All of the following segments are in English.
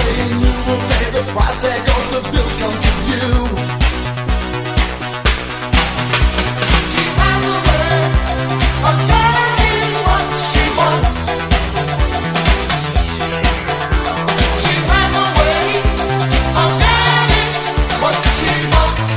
away and you will pay the price. There goes the bills come to you. She has a way of getting what she wants. She has a way of getting what she wants.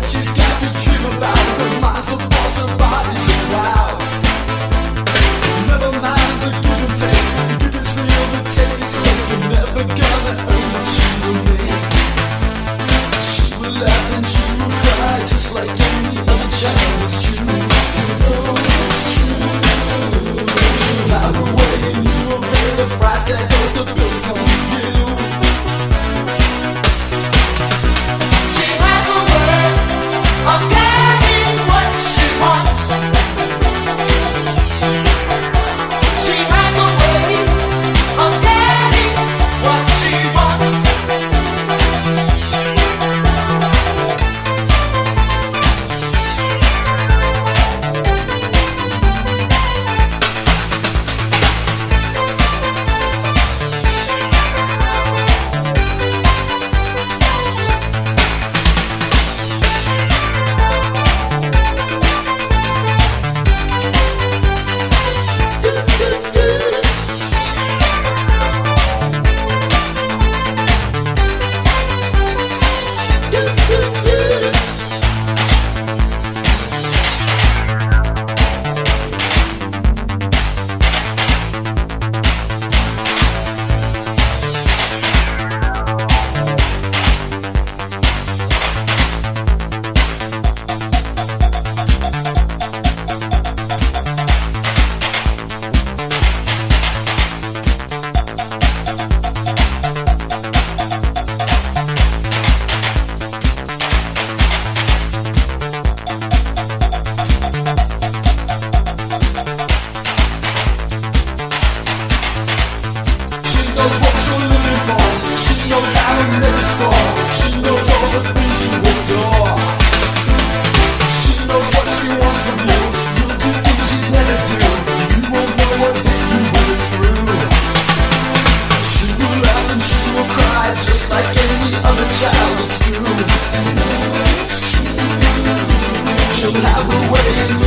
She's got to dream about her mind's the boss, her body's the cloud. Never mind the give and take. The give is real, the take is fake. You're never gonna earn what she will make. She will laugh and she will cry just like any other child. It's true, you know it's true. She'll have her way and you will pay the price. There goes the bills come to you. She has a way of getting what she wants. She has a way of getting what she wants. Knows what you're living for. She knows how to make a score. She knows all the things you adore. She knows what she wants from you. You'll do things she'd never do. You won't know what hit you when it's through. She will laugh and she will cry just like any other child. It's true. She'll have her way and